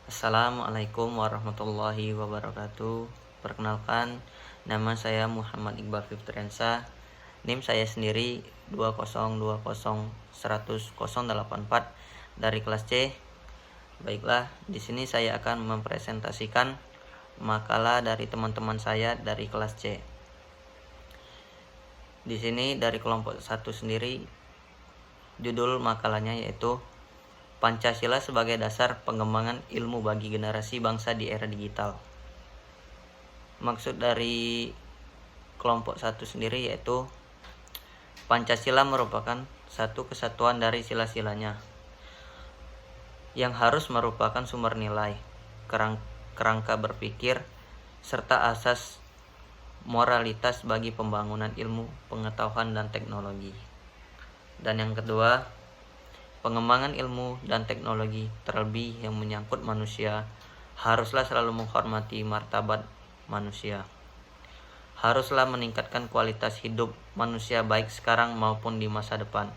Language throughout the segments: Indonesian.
Assalamualaikum warahmatullahi wabarakatuh. Perkenalkan, nama saya Muhammad Iqbal Fitriansa. NIM saya sendiri 202010084 dari kelas C. Baiklah, di sini saya akan mempresentasikan makalah dari teman-teman saya dari kelas C. Di sini dari kelompok 1 sendiri, judul makalahnya yaitu Pancasila sebagai dasar pengembangan ilmu bagi generasi bangsa di era digital. Maksud dari kelompok 1 sendiri yaitu Pancasila merupakan satu kesatuan dari sila-silanya yang harus merupakan sumber nilai, kerangka berpikir, serta asas moralitas bagi pembangunan ilmu, pengetahuan, dan teknologi. Dan yang kedua, pengembangan ilmu dan teknologi terlebih yang menyangkut manusia haruslah selalu menghormati martabat manusia. Haruslah meningkatkan kualitas hidup manusia baik sekarang maupun di masa depan.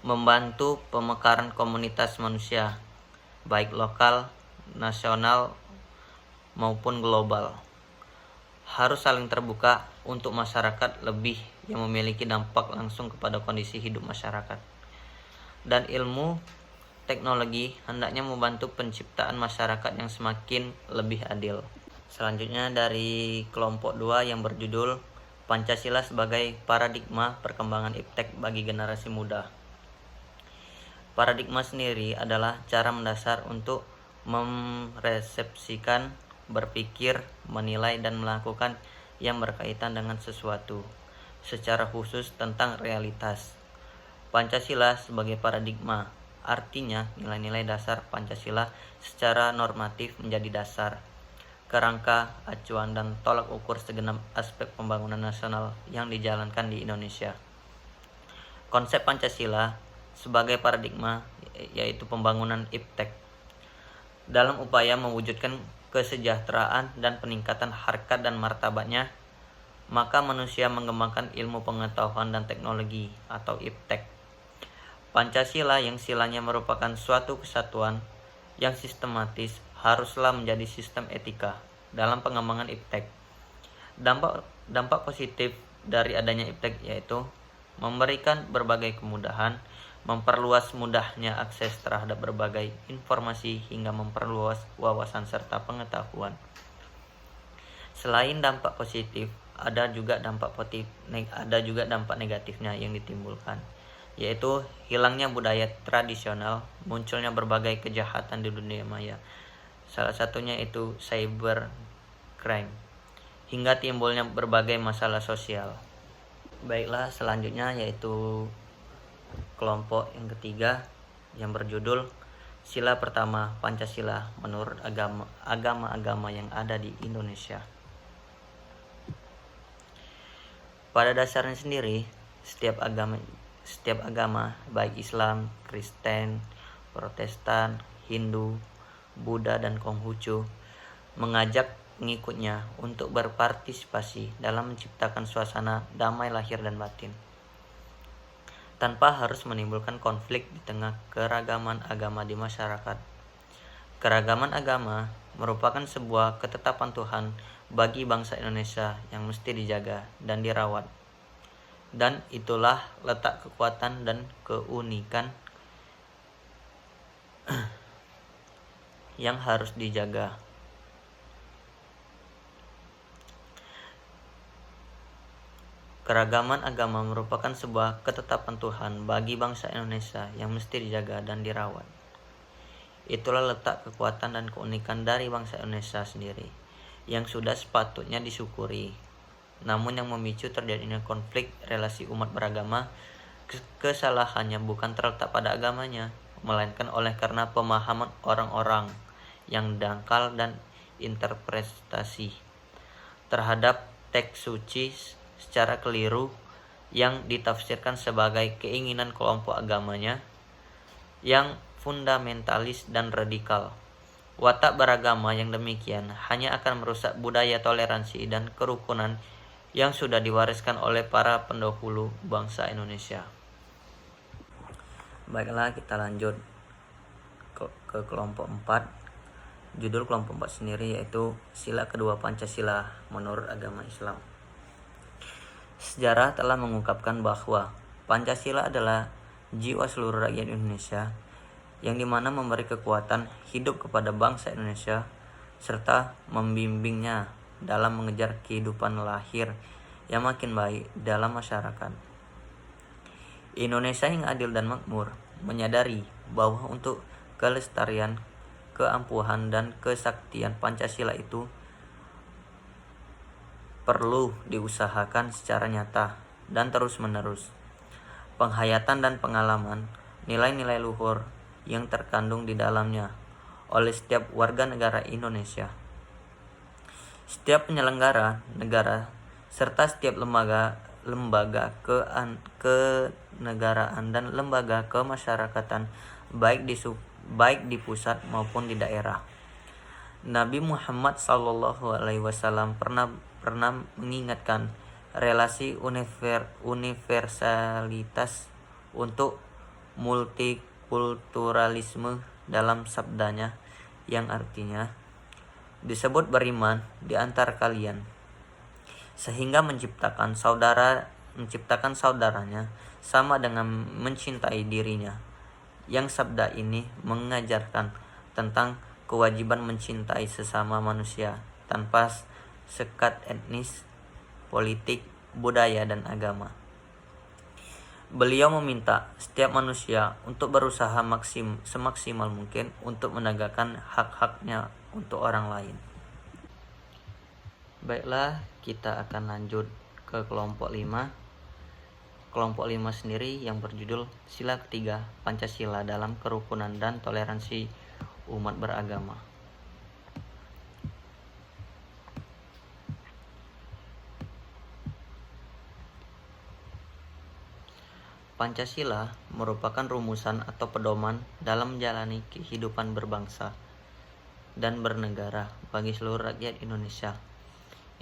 Membantu pemekaran komunitas manusia baik lokal, nasional maupun global. Harus saling terbuka untuk masyarakat lebih yang memiliki dampak langsung kepada kondisi hidup masyarakat. Dan ilmu teknologi hendaknya membantu penciptaan masyarakat yang semakin lebih adil. Selanjutnya dari kelompok 2 yang berjudul Pancasila sebagai paradigma perkembangan iptek bagi generasi muda. Paradigma sendiri adalah cara mendasar untuk meresepsikan, berpikir, menilai, dan melakukan yang berkaitan dengan sesuatu, secara khusus tentang realitas. Pancasila sebagai paradigma, artinya nilai-nilai dasar Pancasila secara normatif menjadi dasar, kerangka, acuan, dan tolak ukur segenap aspek pembangunan nasional yang dijalankan di Indonesia. Konsep Pancasila sebagai paradigma yaitu pembangunan iptek dalam upaya mewujudkan kesejahteraan dan peningkatan harkat dan martabatnya, maka manusia mengembangkan ilmu pengetahuan dan teknologi atau iptek. Pancasila yang silanya merupakan suatu kesatuan yang sistematis haruslah menjadi sistem etika dalam pengembangan iptek. Dampak positif dari adanya iptek yaitu memberikan berbagai kemudahan, memperluas mudahnya akses terhadap berbagai informasi hingga memperluas wawasan serta pengetahuan. Selain dampak positif, ada juga dampak negatifnya yang ditimbulkan, yaitu hilangnya budaya tradisional, munculnya berbagai kejahatan di dunia maya. Salah satunya itu cybercrime, hingga timbulnya berbagai masalah sosial. Baiklah, selanjutnya yaitu kelompok yang ketiga yang berjudul Sila pertama Pancasila menurut agama-agama yang ada di Indonesia. Pada dasarnya sendiri, setiap agama baik Islam, Kristen, Protestan, Hindu, Buddha, dan Konghucu mengajak pengikutnya untuk berpartisipasi dalam menciptakan suasana damai lahir dan batin, tanpa harus menimbulkan konflik di tengah keragaman agama di masyarakat. Keragaman agama merupakan sebuah ketetapan Tuhan bagi bangsa Indonesia yang mesti dijaga dan dirawat. Dan itulah letak kekuatan dan keunikan yang harus dijaga. Keragaman agama merupakan sebuah ketetapan Tuhan bagi bangsa Indonesia yang mesti dijaga dan dirawat. Itulah letak kekuatan dan keunikan dari bangsa Indonesia sendiri, yang sudah sepatutnya disyukuri. Namun yang memicu terjadinya konflik relasi umat beragama, kesalahannya bukan terletak pada agamanya, melainkan oleh karena pemahaman orang-orang yang dangkal dan interpretasi terhadap teks suci secara keliru yang ditafsirkan sebagai keinginan kelompok agamanya yang fundamentalis dan radikal. Watak beragama yang demikian hanya akan merusak budaya toleransi dan kerukunan yang sudah diwariskan oleh para pendahulu bangsa Indonesia. Baiklah, kita lanjut ke kelompok 4 Judul kelompok 4 sendiri yaitu sila kedua Pancasila menurut agama Islam. Sejarah telah mengungkapkan bahwa Pancasila adalah jiwa seluruh rakyat Indonesia yang dimana memberi kekuatan hidup kepada bangsa Indonesia serta membimbingnya dalam mengejar kehidupan lahir yang makin baik dalam masyarakat. Indonesia yang adil dan makmur menyadari bahwa untuk kelestarian, keampuhan, dan kesaktian Pancasila itu perlu diusahakan secara nyata dan terus-menerus. Penghayatan dan pengalaman nilai-nilai luhur yang terkandung di dalamnya oleh setiap warga negara Indonesia. Setiap penyelenggara negara serta setiap lembaga kenegaraan dan lembaga kemasyarakatan baik di pusat maupun di daerah. Nabi Muhammad SAW pernah mengingatkan relasi universalitas untuk multikulturalisme dalam sabdanya yang artinya disebut beriman di antara kalian sehingga menciptakan saudaranya sama dengan mencintai dirinya. Yang sabda ini mengajarkan tentang kewajiban mencintai sesama manusia tanpa sekat etnis, politik, budaya, dan agama. Beliau meminta setiap manusia untuk berusaha semaksimal mungkin untuk menegakkan hak-haknya untuk orang lain. Baiklah, kita akan lanjut ke kelompok 5. Kelompok 5 sendiri yang berjudul Sila ketiga Pancasila dalam kerukunan dan toleransi umat beragama. Pancasila merupakan rumusan atau pedoman dalam menjalani kehidupan berbangsa dan bernegara bagi seluruh rakyat Indonesia.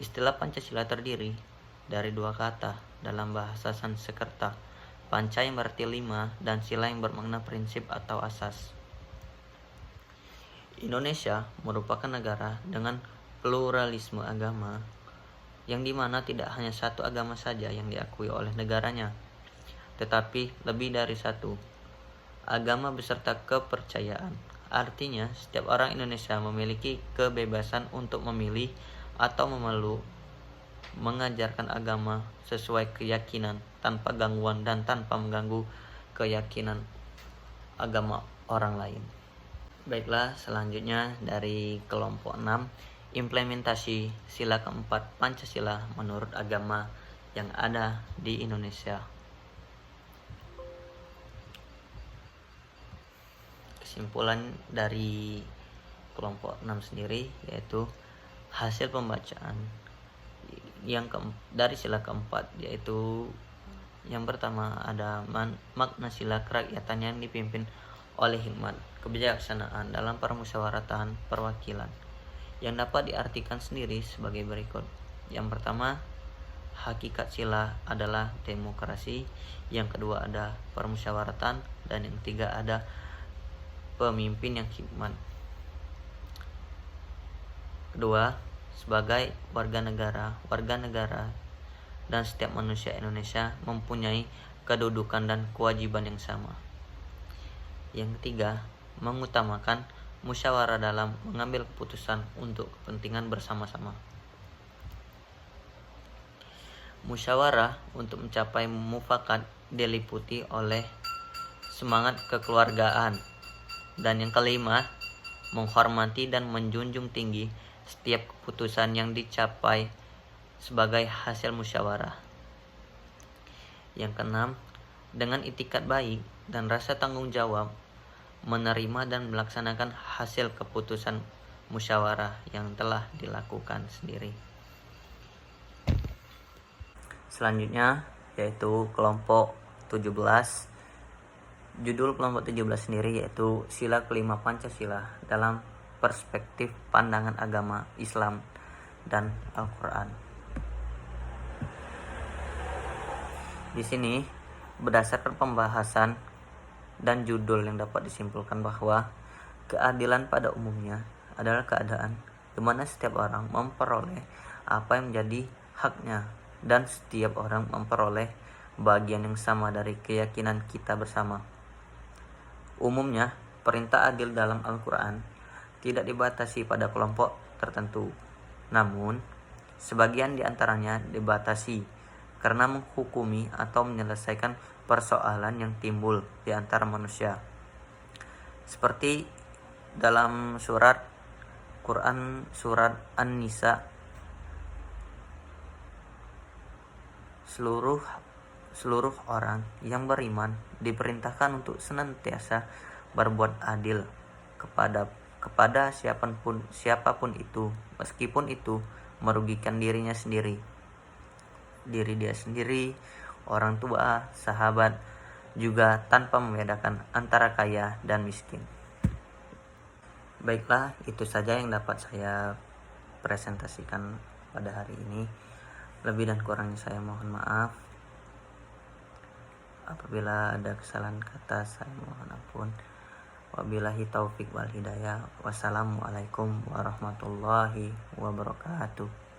Istilah Pancasila terdiri dari dua kata dalam bahasa Sanskerta, panca yang berarti 5 dan sila yang bermakna prinsip atau asas. Indonesia merupakan negara dengan pluralisme agama yang dimana tidak hanya satu agama saja yang diakui oleh negaranya, tetapi lebih dari satu agama beserta kepercayaan. Artinya, setiap orang Indonesia memiliki kebebasan untuk memilih atau memeluk mengajarkan agama sesuai keyakinan tanpa gangguan dan tanpa mengganggu keyakinan agama orang lain. Baiklah, selanjutnya dari kelompok 6, implementasi sila keempat Pancasila menurut agama yang ada di Indonesia. Kesimpulan dari kelompok 6 sendiri yaitu hasil pembacaan dari sila keempat, yaitu yang pertama ada makna sila kerakyatan yang dipimpin oleh hikmat kebijaksanaan dalam permusyawaratan perwakilan yang dapat diartikan sendiri sebagai berikut. Yang pertama, hakikat sila adalah demokrasi. Yang kedua ada permusyawaratan, dan yang ketiga ada pemimpin yang hikmat. Kedua, sebagai warga negara dan setiap manusia Indonesia mempunyai kedudukan dan kewajiban yang sama. Yang ketiga, mengutamakan musyawarah dalam mengambil keputusan untuk kepentingan bersama-sama. Musyawarah untuk mencapai mufakat diliputi oleh semangat kekeluargaan. Dan yang kelima, menghormati dan menjunjung tinggi setiap keputusan yang dicapai sebagai hasil musyawarah. Yang keenam, dengan itikat baik dan rasa tanggung jawab menerima dan melaksanakan hasil keputusan musyawarah yang telah dilakukan sendiri. Selanjutnya yaitu kelompok 17. Judul kelompok 17 sendiri yaitu sila kelima Pancasila dalam perspektif pandangan agama Islam dan Al-Quran. Di sini berdasarkan pembahasan dan judul yang dapat disimpulkan bahwa keadilan pada umumnya adalah keadaan di mana setiap orang memperoleh apa yang menjadi haknya dan setiap orang memperoleh bagian yang sama dari keyakinan kita bersama. Umumnya, perintah adil dalam Al-Quran tidak dibatasi pada kelompok tertentu. Namun, sebagian di antaranya dibatasi karena menghukumi atau menyelesaikan persoalan yang timbul di antara manusia. Seperti dalam surat Quran surat An-Nisa, seluruh orang yang beriman diperintahkan untuk senantiasa berbuat adil kepada siapapun itu, meskipun itu merugikan diri dia sendiri, orang tua, sahabat, juga tanpa membedakan antara kaya dan miskin. Baiklah, itu saja yang dapat saya presentasikan pada hari ini. Lebih dan kurangnya saya mohon maaf. Apabila ada kesalahan kata, saya mohon ampun. Wabillahi taufik wal hidayah. Wassalamualaikum warahmatullahi wabarakatuh.